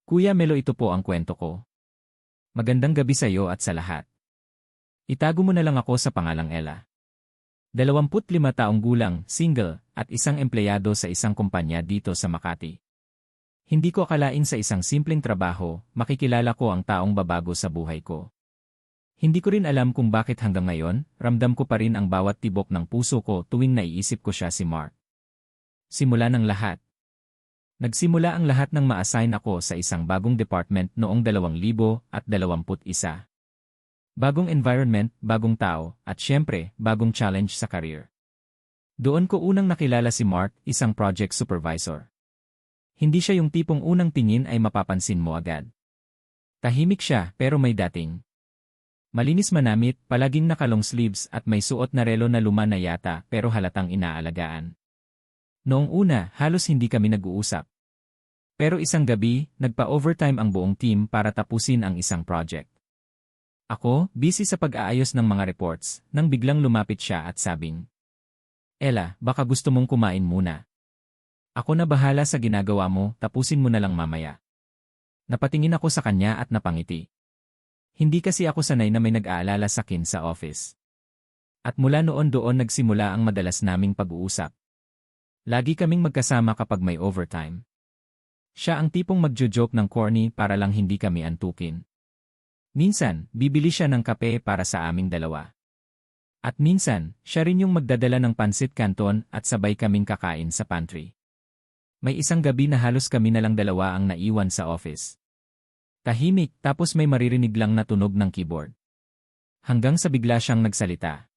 Kuya Melo, ito po ang kwento ko. Magandang gabi sa iyo at sa lahat. Itago mo na lang ako sa pangalang Ella. 25 taong gulang, single, at isang empleyado sa isang kumpanya dito sa Makati. Hindi ko akalain sa isang simpleng trabaho, makikilala ko ang taong babago sa buhay ko. Hindi ko rin alam kung bakit hanggang ngayon, ramdam ko pa rin ang bawat tibok ng puso ko tuwing naiisip ko siya, si Mark. Simula ng lahat. Nagsimula ang lahat nang ma-assign ako sa isang bagong department noong 2021. Bagong environment, bagong tao, at syempre, bagong challenge sa career. Doon ko unang nakilala si Mark, isang project supervisor. Hindi siya yung tipong unang tingin ay mapapansin mo agad. Tahimik siya pero may dating. Malinis manamit, palaging naka-long sleeves at may suot na relo na luma na yata pero halatang inaalagaan. Noong una, halos hindi kami nag-uusap. Pero isang gabi, nagpa-overtime ang buong team para tapusin ang isang project. Ako, busy sa pag-aayos ng mga reports, nang biglang lumapit siya at sabing, "Ella, baka gusto mong kumain muna. Ako na bahala sa ginagawa mo, tapusin mo na lang mamaya." Napatingin ako sa kanya at napangiti. Hindi kasi ako sanay na may nag-aalala sa akin sa office. At mula noon doon nagsimula ang madalas naming pag-uusap. Lagi kaming magkasama kapag may overtime. Siya ang tipong magjo-joke ng corny para lang hindi kami antukin. Minsan, bibili siya ng kape para sa aming dalawa. At minsan, siya rin yung magdadala ng pansit canton at sabay kaming kakain sa pantry. May isang gabi na halos kami na lang dalawa ang naiwan sa office. Tahimik, tapos may maririnig lang na tunog ng keyboard. Hanggang sa bigla siyang nagsalita.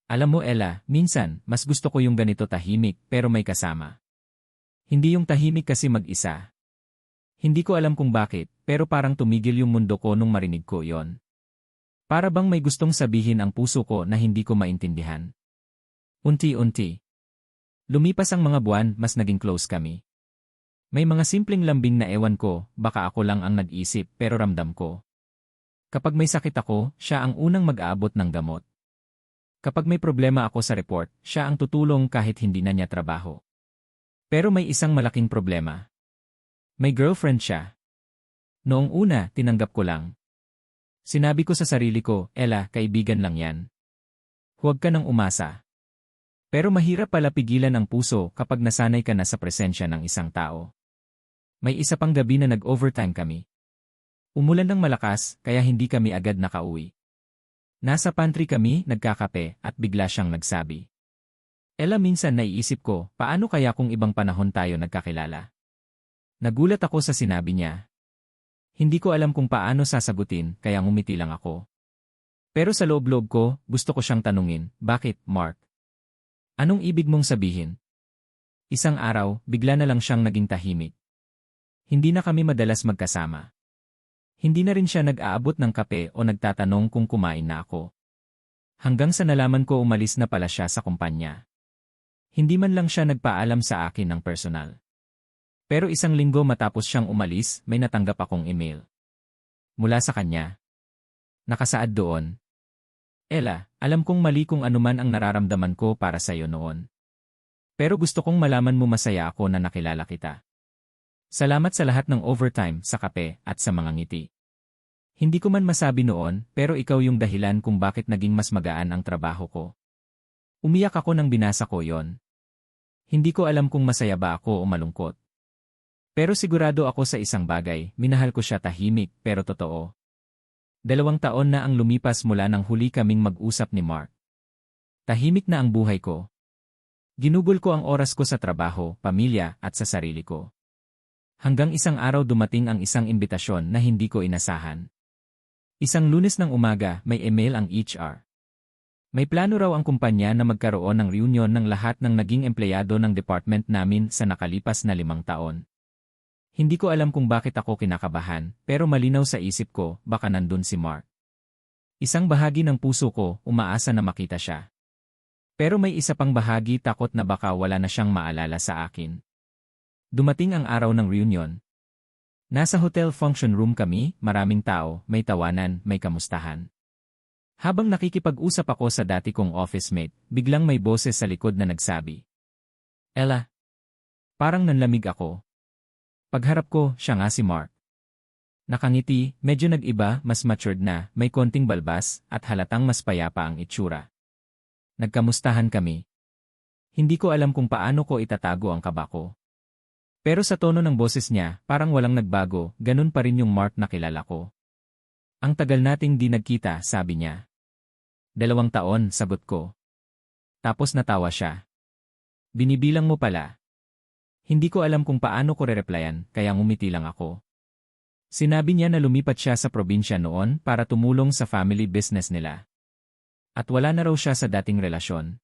"Alam mo, Ella, minsan, mas gusto ko yung ganito, tahimik pero may kasama. Hindi yung tahimik kasi mag-isa." Hindi ko alam kung bakit, pero parang tumigil yung mundo ko nung marinig ko yon. Para bang may gustong sabihin ang puso ko na hindi ko maintindihan. Unti-unti. Lumipas ang mga buwan, mas naging close kami. May mga simpleng lambing na ewan ko, baka ako lang ang nag-isip pero ramdam ko. Kapag may sakit ako, siya ang unang mag-aabot ng gamot. Kapag may problema ako sa report, siya ang tutulong kahit hindi na niya trabaho. Pero may isang malaking problema. May girlfriend siya. Noong una, tinanggap ko lang. Sinabi ko sa sarili ko, "Ella, kaibigan lang yan. Huwag ka nang umasa." Pero mahirap pala pigilan ang puso kapag nasanay ka na sa presensya ng isang tao. May isa pang gabi na nag-overtime kami. Umulan ng malakas, kaya hindi kami agad nakauwi. Nasa pantry kami, nagkakape, at bigla siyang nagsabi, "Ella, minsan naiisip ko, paano kaya kung ibang panahon tayo nagkakilala?" Nagulat ako sa sinabi niya. Hindi ko alam kung paano sasagutin, kaya ngumiti lang ako. Pero sa loob-loob ko, gusto ko siyang tanungin, "Bakit, Mark? Anong ibig mong sabihin?" Isang araw, bigla na lang siyang naging tahimik. Hindi na kami madalas magkasama. Hindi na rin siya nag-aabot ng kape o nagtatanong kung kumain na ako. Hanggang sa nalaman ko umalis na pala siya sa kumpanya. Hindi man lang siya nagpaalam sa akin ng personal. Pero isang linggo matapos siyang umalis, may natanggap akong email. Mula sa kanya. Nakasaad doon, "Ella, alam kong mali kung anuman ang nararamdaman ko para sa iyo noon. Pero gusto kong malaman mo masaya ako na nakilala kita. Salamat sa lahat ng overtime, sa kape, at sa mga ngiti. Hindi ko man masabi noon, pero ikaw yung dahilan kung bakit naging mas magaan ang trabaho ko." Umiyak ako nang binasa ko yon. Hindi ko alam kung masaya ba ako o malungkot. Pero sigurado ako sa isang bagay, minahal ko siya, tahimik pero totoo. 2 taon na ang lumipas mula nang huli kaming mag-usap ni Mark. Tahimik na ang buhay ko. Ginugol ko ang oras ko sa trabaho, pamilya, at sa sarili ko. Hanggang isang araw dumating ang isang imbitasyon na hindi ko inasahan. Isang Lunes ng umaga, may email ang HR. May plano raw ang kumpanya na magkaroon ng reunion ng lahat ng naging empleyado ng department namin sa nakalipas na 5 taon. Hindi ko alam kung bakit ako kinakabahan, pero malinaw sa isip ko, baka nandun si Mark. Isang bahagi ng puso ko, umaasa na makita siya. Pero may isa pang bahagi, takot na baka wala na siyang maalala sa akin. Dumating ang araw ng reunion. Nasa hotel function room kami, maraming tao, may tawanan, may kamustahan. Habang nakikipag-usap ako sa dati kong office mate, biglang may boses sa likod na nagsabi, "Ella." Parang nanlamig ako. Pagharap ko, siya nga si Mark. Nakangiti, medyo nag-iba, mas matured na, may konting balbas, at halatang mas payapa ang itsura. Nagkamustahan kami. Hindi ko alam kung paano ko itatago ang kaba ko. Pero sa tono ng boses niya, parang walang nagbago, ganun pa rin yung Mark na kilala ko. Ang tagal nating di nagkita, sabi niya. 2 taon, sagot ko. Tapos natawa siya. Binibilang mo pala. Hindi ko alam kung paano ko re-replyan, kaya ngumiti lang ako. Sinabi niya na lumipat siya sa probinsya noon para tumulong sa family business nila. At wala na raw siya sa dating relasyon.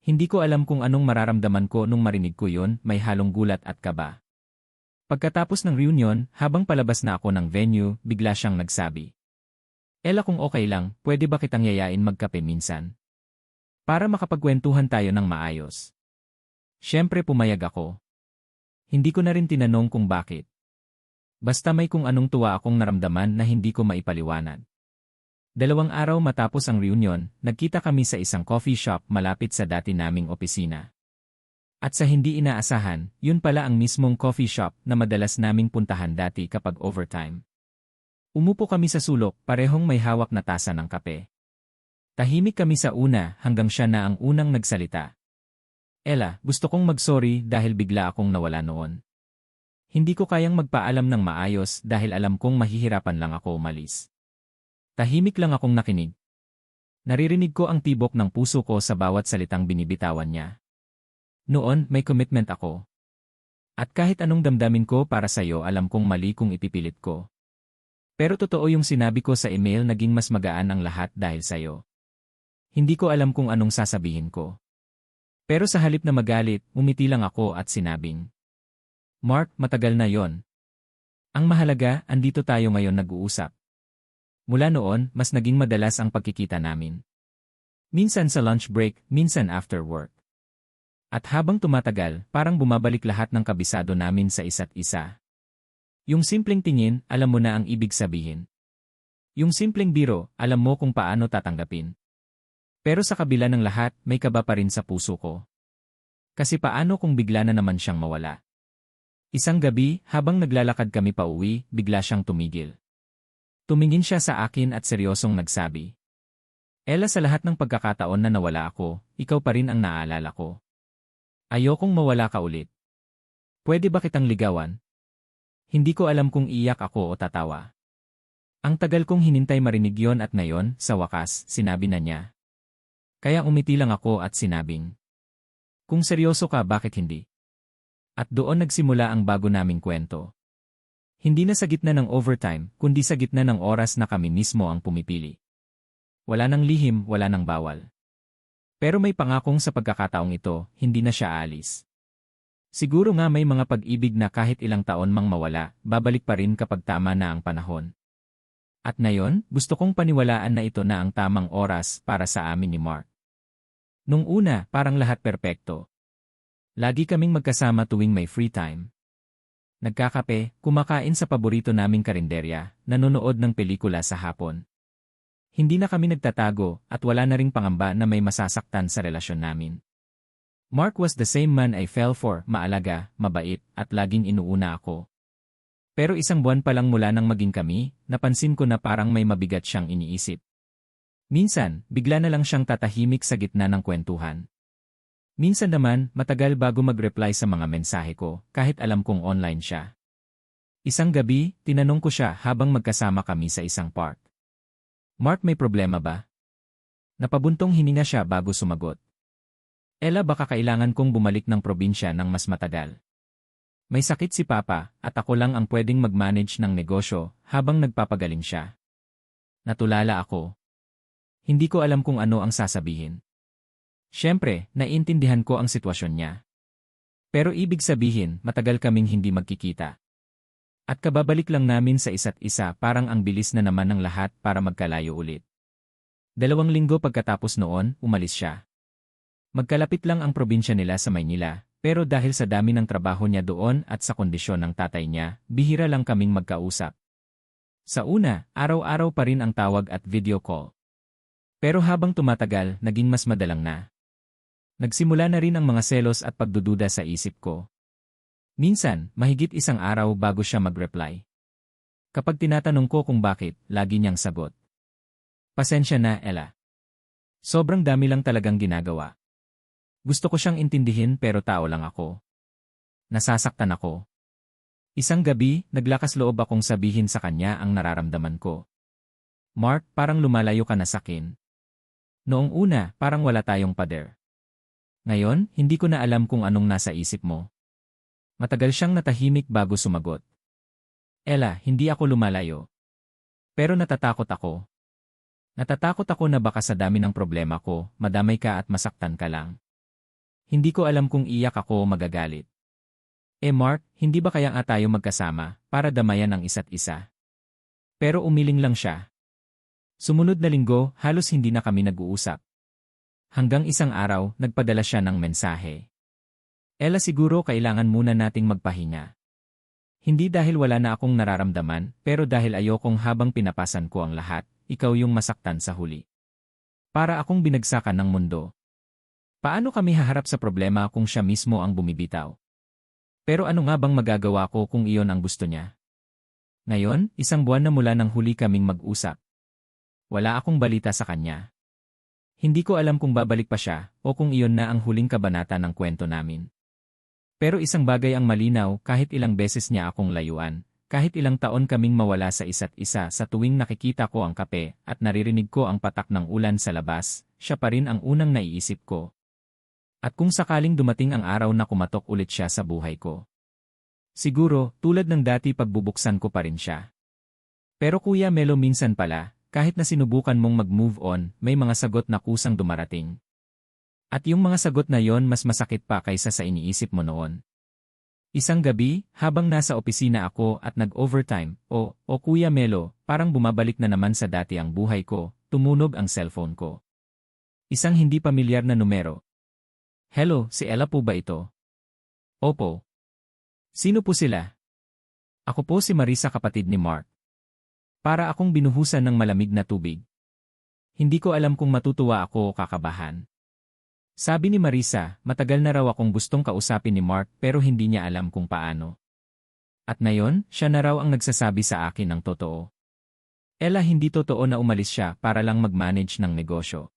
Hindi ko alam kung anong mararamdaman ko nung marinig ko yun, may halong gulat at kaba. Pagkatapos ng reunion, habang palabas na ako ng venue, bigla siyang nagsabi. Ella, kung okay lang, pwede ba kitang yayain magkape minsan? Para makapagkwentuhan tayo ng maayos. Siyempre pumayag ako. Hindi ko na rin tinanong kung bakit. Basta may kung anong tuwa akong naramdaman na hindi ko maipaliwanag. 2 araw matapos ang reunion, nagkita kami sa isang coffee shop malapit sa dati naming opisina. At sa hindi inaasahan, yun pala ang mismong coffee shop na madalas naming puntahan dati kapag overtime. Umupo kami sa sulok, parehong may hawak na tasa ng kape. Tahimik kami sa una hanggang siya na ang unang nagsalita. Ella, gusto kong mag-sorry dahil bigla akong nawala noon. Hindi ko kayang magpaalam ng maayos dahil alam kong mahihirapan lang ako umalis. Tahimik lang akong nakinig. Naririnig ko ang tibok ng puso ko sa bawat salitang binibitawan niya. Noon, may commitment ako. At kahit anong damdamin ko para sa'yo, alam kong mali kung ipipilit ko. Pero totoo yung sinabi ko sa email, naging mas magaan ang lahat dahil sa'yo. Hindi ko alam kung anong sasabihin ko. Pero sa halip na magalit, umiti lang ako at sinabing, Mark, matagal na yon. Ang mahalaga, andito tayo ngayon nag-uusap. Mula noon, mas naging madalas ang pagkikita namin. Minsan sa lunch break, minsan after work. At habang tumatagal, parang bumabalik lahat ng kabisado namin sa isa't isa. Yung simpleng tingin, alam mo na ang ibig sabihin. Yung simpleng biro, alam mo kung paano tatanggapin. Pero sa kabila ng lahat, may kaba pa rin sa puso ko. Kasi paano kung bigla na naman siyang mawala? Isang gabi, habang naglalakad kami pauwi, bigla siyang tumigil. Tumingin siya sa akin at seryosong nagsabi. Ella, sa lahat ng pagkakataon na nawala ako, ikaw pa rin ang naaalala ko. Ayokong mawala ka ulit. Pwede ba kitang ligawan? Hindi ko alam kung iyak ako o tatawa. Ang tagal kong hinintay marinig yon at ngayon, sa wakas, sinabi na niya. Kaya umiti lang ako at sinabing, kung seryoso ka, bakit hindi? At doon nagsimula ang bago naming kwento. Hindi na sa gitna ng overtime, kundi sa gitna ng oras na kami mismo ang pumipili. Wala nang lihim, wala nang bawal. Pero may pangakong sa pagkakataong ito, hindi na siya aalis. Siguro nga may mga pag-ibig na kahit ilang taon mang mawala, babalik pa rin kapag tama na ang panahon. At ngayon, gusto kong paniwalaan na ito na ang tamang oras para sa amin ni Mark. Nung una, parang lahat perpekto. Lagi kaming magkasama tuwing may free time. Nagkakape, kumakain sa paborito naming karinderya, nanonood ng pelikula sa hapon. Hindi na kami nagtatago at wala na ring pangamba na may masasaktan sa relasyon namin. Mark was the same man I fell for, maalaga, mabait, at laging inuuna ako. Pero 1 buwan pa lang mula nang maging kami, napansin ko na parang may mabigat siyang iniisip. Minsan, bigla na lang siyang tatahimik sa gitna ng kwentuhan. Minsan naman, matagal bago mag-reply sa mga mensahe ko, kahit alam kong online siya. Isang gabi, tinanong ko siya habang magkasama kami sa isang park. Mark, may problema ba? Napabuntong hininga siya bago sumagot. Ella, baka kailangan kong bumalik ng probinsya ng mas matagal. May sakit si Papa, at ako lang ang pwedeng mag-manage ng negosyo habang nagpapagaling siya. Natulala ako. Hindi ko alam kung ano ang sasabihin. Siyempre, naiintindihan ko ang sitwasyon niya. Pero ibig sabihin, matagal kaming hindi magkikita. At kababalik lang namin sa isa't isa, parang ang bilis na naman ng lahat para magkalayo ulit. 2 linggo pagkatapos noon, umalis siya. Magkalapit lang ang probinsya nila sa Maynila, pero dahil sa dami ng trabaho niya doon at sa kondisyon ng tatay niya, bihira lang kaming magkausap. Sa una, araw-araw pa rin ang tawag at video call. Pero habang tumatagal, naging mas madalang na. Nagsimula na rin ang mga selos at pagdududa sa isip ko. Minsan, mahigit 1 araw bago siya mag-reply. Kapag tinatanong ko kung bakit, lagi niyang sagot. Pasensya na, Ella. Sobrang dami lang talagang ginagawa. Gusto ko siyang intindihin pero tao lang ako. Nasasaktan ako. Isang gabi, naglakas loob akong sabihin sa kanya ang nararamdaman ko. Mark, parang lumalayo ka na sakin. Noong una, parang wala tayong pader. Ngayon, hindi ko na alam kung anong nasa isip mo. Matagal siyang natahimik bago sumagot. Ella, hindi ako lumalayo. Pero natatakot ako. Natatakot ako na baka sa dami ng problema ko, madamay ka at masaktan ka lang. Hindi ko alam kung iyak ako o magagalit. Mark, hindi ba kaya nga tayo magkasama para damayan ang isa't isa? Pero umiling lang siya. Sumunod na linggo, halos hindi na kami nag-uusap. Hanggang isang araw, nagpadala siya ng mensahe. Ella, siguro kailangan muna nating magpahinga. Hindi dahil wala na akong nararamdaman, pero dahil ayokong habang pinapasan ko ang lahat, ikaw yung masaktan sa huli. Para akong binagsakan ng mundo. Paano kami haharap sa problema kung siya mismo ang bumibitaw? Pero ano nga bang magagawa ko kung iyon ang gusto niya? Ngayon, 1 buwan na mula nang huli kaming mag-usap. Wala akong balita sa kanya. Hindi ko alam kung babalik pa siya o kung iyon na ang huling kabanata ng kwento namin. Pero isang bagay ang malinaw, kahit ilang beses niya akong layuan, kahit ilang taon kaming mawala sa isa't isa, sa tuwing nakikita ko ang kape at naririnig ko ang patak ng ulan sa labas, siya pa rin ang unang naiisip ko. At kung sakaling dumating ang araw na kumatok ulit siya sa buhay ko, siguro, tulad ng dati, pagbubuksan ko pa rin siya. Pero Kuya Melo, minsan pala, kahit na sinubukan mong mag-move on, may mga sagot na kusang dumarating. At yung mga sagot na yon mas masakit pa kaysa sa iniisip mo noon. Isang gabi, habang nasa opisina ako at nag-overtime, o Kuya Melo, parang bumabalik na naman sa dati ang buhay ko, tumunog ang cellphone ko. Isang hindi pamilyar na numero. Hello, si Ella po ba ito? Opo. Sino po sila? Ako po si Marisa, kapatid ni Mark. Para akong binuhusan ng malamig na tubig. Hindi ko alam kung matutuwa ako o kakabahan. Sabi ni Marisa, matagal na raw akong gustong kausapin ni Mark pero hindi niya alam kung paano. At ngayon, siya na raw ang nagsasabi sa akin ng totoo. Ella, hindi totoo na umalis siya para lang mag-manage ng negosyo.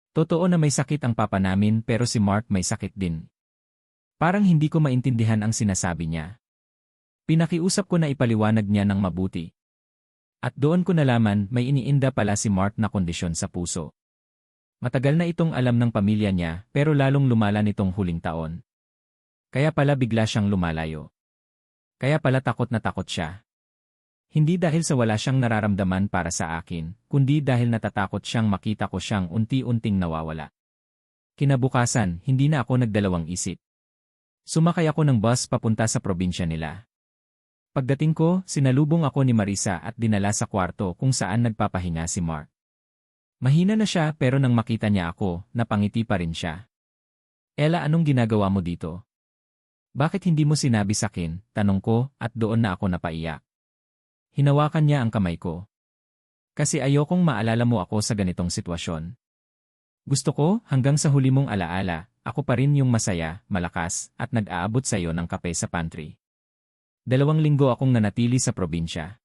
Totoo na may sakit ang papa namin pero si Mark may sakit din. Parang hindi ko maintindihan ang sinasabi niya. Pinakiusap ko na ipaliwanag niya ng mabuti. At doon ko nalaman may iniinda pala si Mark na kondisyon sa puso. Matagal na itong alam ng pamilya niya pero lalong lumala nitong huling taon. Kaya pala bigla siyang lumalayo. Kaya pala takot na takot siya. Hindi dahil sa wala siyang nararamdaman para sa akin, kundi dahil natatakot siyang makita ko siyang unti-unting nawawala. Kinabukasan, hindi na ako nagdalawang isip. Sumakay ako ng bus papunta sa probinsya nila. Pagdating ko, sinalubong ako ni Marisa at dinala sa kwarto kung saan nagpapahinga si Mark. Mahina na siya pero nang makita niya ako, napangiti pa rin siya. Ella, anong ginagawa mo dito? Bakit hindi mo sinabi sakin? Tanong ko at doon na ako napaiyak. Hinawakan niya ang kamay ko. Kasi ayokong maalala mo ako sa ganitong sitwasyon. Gusto ko, hanggang sa huli mong alaala, ako pa rin yung masaya, malakas, at nag-aabot sa iyo ng kape sa pantry. 2 linggo akong nanatili sa probinsya.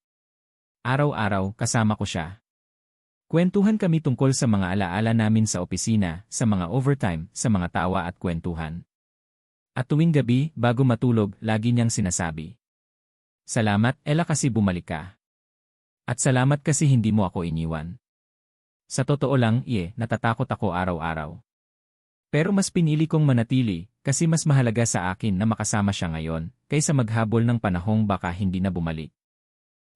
Araw-araw, kasama ko siya. Kwentuhan kami tungkol sa mga alaala namin sa opisina, sa mga overtime, sa mga tawa at kwentuhan. At tuwing gabi, bago matulog, lagi niyang sinasabi. Salamat, Ella, kasi bumalik ka. At salamat kasi hindi mo ako iniwan. Sa totoo lang, natatakot ako araw-araw. Pero mas pinili kong manatili, kasi mas mahalaga sa akin na makasama siya ngayon, kaysa maghabol ng panahong baka hindi na bumalik.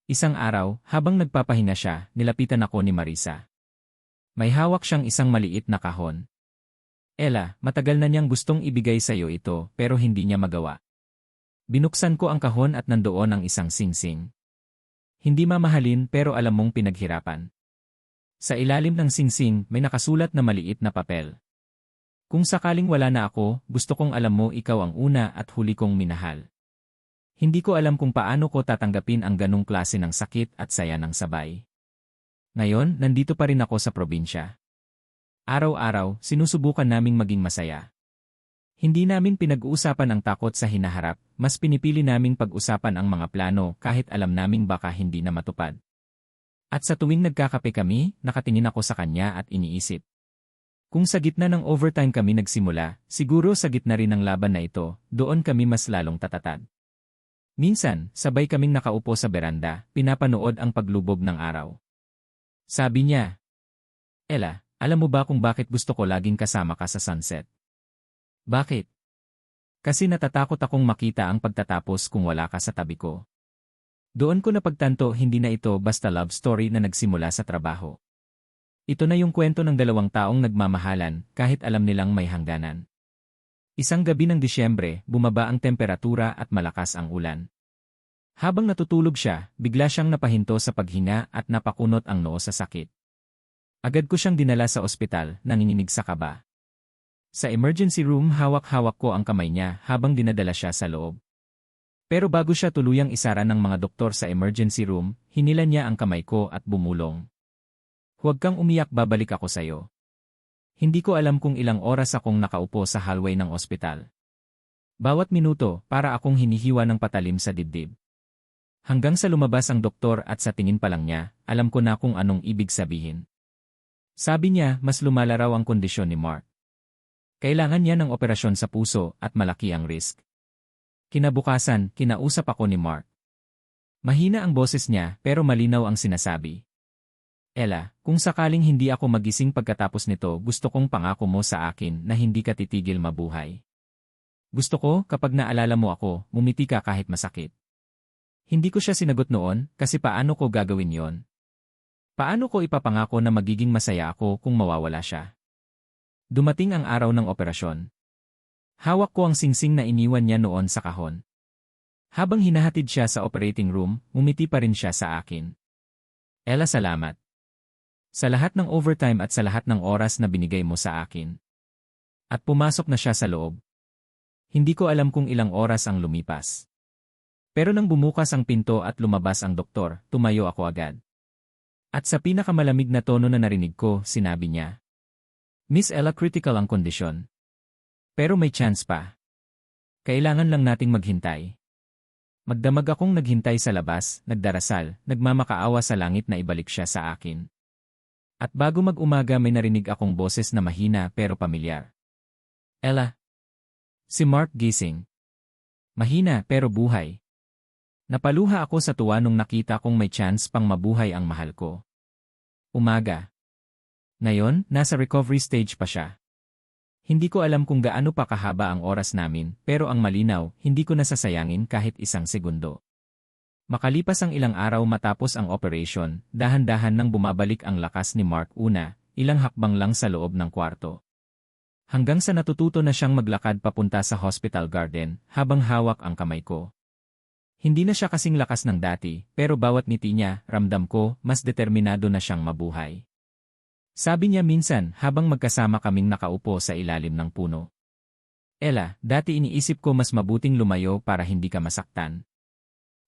Isang araw, habang nagpapahinga siya, nilapitan ako ni Marisa. May hawak siyang isang maliit na kahon. Ella, matagal na niyang gustong ibigay sa iyo ito, pero hindi niya magawa. Binuksan ko ang kahon at nandoon ang isang singsing. Hindi mamahalin pero alam mong pinaghirapan. Sa ilalim ng singsing may nakasulat na maliit na papel. Kung sakaling wala na ako, gusto kong alam mo ikaw ang una at huli kong minahal. Hindi ko alam kung paano ko tatanggapin ang ganong klase ng sakit at saya ng sabay. Ngayon, nandito pa rin ako sa probinsya. Araw-araw, sinusubukan naming maging masaya. Hindi namin pinag-uusapan ang takot sa hinaharap, mas pinipili naming pag-usapan ang mga plano kahit alam naming baka hindi na matupad. At sa tuwing nagkakape kami, nakatingin ako sa kanya at iniisip. Kung sa gitna ng overtime kami nagsimula, siguro sa gitna rin ng laban na ito, doon kami mas lalong tatatag. Minsan, sabay kaming nakaupo sa beranda, pinapanood ang paglubog ng araw. Sabi niya, Ella, alam mo ba kung bakit gusto ko laging kasama ka sa sunset? Bakit? Kasi natatakot akong makita ang pagtatapos kung wala ka sa tabi ko. Doon ko napagtanto hindi na ito basta love story na nagsimula sa trabaho. Ito na yung kwento ng dalawang taong nagmamahalan kahit alam nilang may hangganan. Isang gabi ng Disyembre, bumaba ang temperatura at malakas ang ulan. Habang natutulog siya, bigla siyang napahinto sa paghinga at napakunot ang noo sa sakit. Agad ko siyang dinala sa ospital, nanginginig sa kaba. Sa emergency room hawak-hawak ko ang kamay niya habang dinadala siya sa loob. Pero bago siya tuluyang isara ng mga doktor sa emergency room, hinilan niya ang kamay ko at bumulong. Huwag kang umiyak, babalik ako sa'yo. Hindi ko alam kung ilang oras akong nakaupo sa hallway ng ospital. Bawat minuto, para akong hinihiwa ng patalim sa dibdib. Hanggang sa lumabas ang doktor at sa tingin pa lang niya, alam ko na kung anong ibig sabihin. Sabi niya, mas lumala raw ang kondisyon ni Mark. Kailangan niya ng operasyon sa puso at malaki ang risk. Kinabukasan, kinausap ako ni Mark. Mahina ang boses niya pero malinaw ang sinasabi. Ella, kung sakaling hindi ako magising pagkatapos nito, gusto kong pangako mo sa akin na hindi ka titigil mabuhay. Gusto ko, kapag naalala mo ako, ngumiti ka kahit masakit. Hindi ko siya sinagot noon, kasi paano ko gagawin yon? Paano ko ipapangako na magiging masaya ako kung mawawala siya? Dumating ang araw ng operasyon. Hawak ko ang singsing na iniwan niya noon sa kahon. Habang hinahatid siya sa operating room, ngumiti pa rin siya sa akin. Ella, salamat. Sa lahat ng overtime at sa lahat ng oras na binigay mo sa akin. At pumasok na siya sa loob. Hindi ko alam kung ilang oras ang lumipas. Pero nang bumukas ang pinto at lumabas ang doktor, tumayo ako agad. At sa pinakamalamig na tono na narinig ko, sinabi niya, Miss Ella, critical ang kondisyon. Pero may chance pa. Kailangan lang nating maghintay. Magdamag akong naghintay sa labas, nagdarasal, nagmamakaawa sa langit na ibalik siya sa akin. At bago mag-umaga may narinig akong boses na mahina pero pamilyar. Ella. Si Mark gising. Mahina pero buhay. Napaluha ako sa tuwa nung nakita kong may chance pang mabuhay ang mahal ko. Umaga. Ngayon, nasa recovery stage pa siya. Hindi ko alam kung gaano pa kahaba ang oras namin, pero ang malinaw, hindi ko nasasayangin kahit isang segundo. Makalipas ang ilang araw matapos ang operation, dahan-dahan nang bumabalik ang lakas ni Mark. Una, ilang hakbang lang sa loob ng kwarto. Hanggang sa natututo na siyang maglakad papunta sa hospital garden, habang hawak ang kamay ko. Hindi na siya kasing lakas ng dati, pero bawat ngiti niya, ramdam ko, mas determinado na siyang mabuhay. Sabi niya minsan habang magkasama kaming nakaupo sa ilalim ng puno. Ella, dati iniisip ko mas mabuting lumayo para hindi ka masaktan.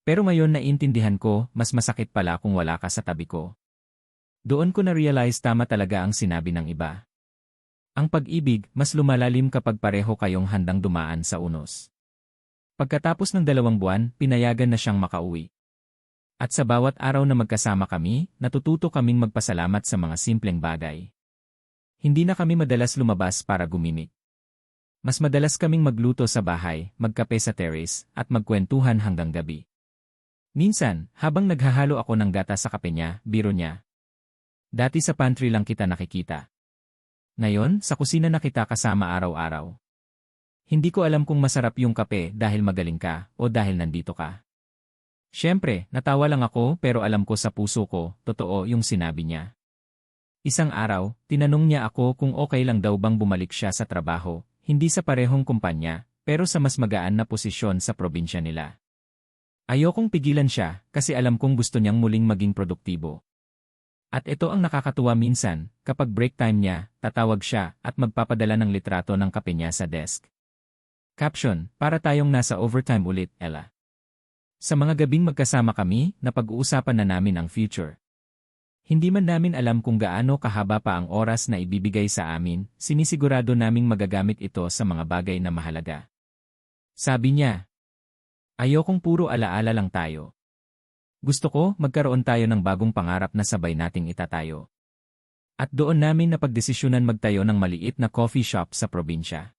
Pero ngayon naiintindihan ko, mas masakit pala kung wala ka sa tabi ko. Doon ko na-realize tama talaga ang sinabi ng iba. Ang pag-ibig, mas lumalalim kapag pareho kayong handang dumaan sa unos. Pagkatapos ng 2 buwan, pinayagan na siyang makauwi. At sa bawat araw na magkasama kami, natututo kaming magpasalamat sa mga simpleng bagay. Hindi na kami madalas lumabas para gumimik. Mas madalas kaming magluto sa bahay, magkape sa terrace, at magkwentuhan hanggang gabi. Minsan, habang naghahalo ako ng gata sa kape niya, biro niya. Dati sa pantry lang kita nakikita. Ngayon, sa kusina na kita kasama araw-araw. Hindi ko alam kung masarap yung kape dahil magaling ka o dahil nandito ka. Siyempre, natawa lang ako pero alam ko sa puso ko, totoo yung sinabi niya. Isang araw, tinanong niya ako kung okay lang daw bang bumalik siya sa trabaho, hindi sa parehong kumpanya, pero sa mas magaan na posisyon sa probinsya nila. Ayokong pigilan siya kasi alam kong gusto niyang muling maging produktibo. At ito ang nakakatuwa minsan, kapag break time niya, tatawag siya at magpapadala ng litrato ng kape niya sa desk. Caption, para tayong nasa overtime ulit, Ella. Sa mga gabing magkasama kami, napag-uusapan na namin ang future. Hindi man namin alam kung gaano kahaba pa ang oras na ibibigay sa amin, sinisigurado naming magagamit ito sa mga bagay na mahalaga. Sabi niya, ayokong puro alaala lang tayo. Gusto ko magkaroon tayo ng bagong pangarap na sabay nating itatayo. At doon namin napagdesisyonan magtayo ng maliit na coffee shop sa probinsya.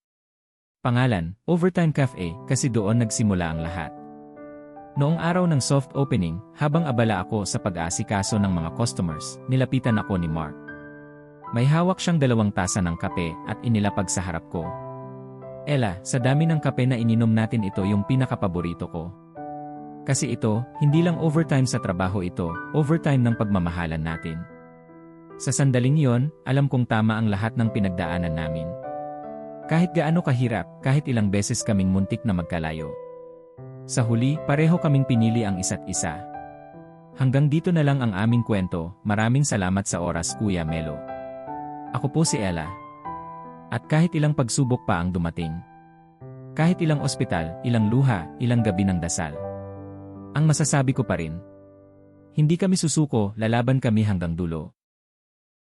Pangalan, Overtime Cafe, kasi doon nagsimula ang lahat. Noong araw ng soft opening, habang abala ako sa pag-aasikaso ng mga customers, nilapitan ako ni Mark. May hawak siyang 2 tasa ng kape at inilapag sa harap ko. Ella, sa dami ng kape na ininom natin ito yung pinakapaborito ko. Kasi ito, hindi lang overtime sa trabaho ito, overtime ng pagmamahalan natin. Sa sandaling yon, alam kong tama ang lahat ng pinagdaanan namin. Kahit gaano kahirap, kahit ilang beses kaming muntik na magkalayo. Sa huli, pareho kaming pinili ang isa't isa. Hanggang dito na lang ang aming kwento, maraming salamat sa oras Kuya Melo. Ako po si Ella. At kahit ilang pagsubok pa ang dumating. Kahit ilang ospital, ilang luha, ilang gabi ng dasal. Ang masasabi ko pa rin. Hindi kami susuko, lalaban kami hanggang dulo.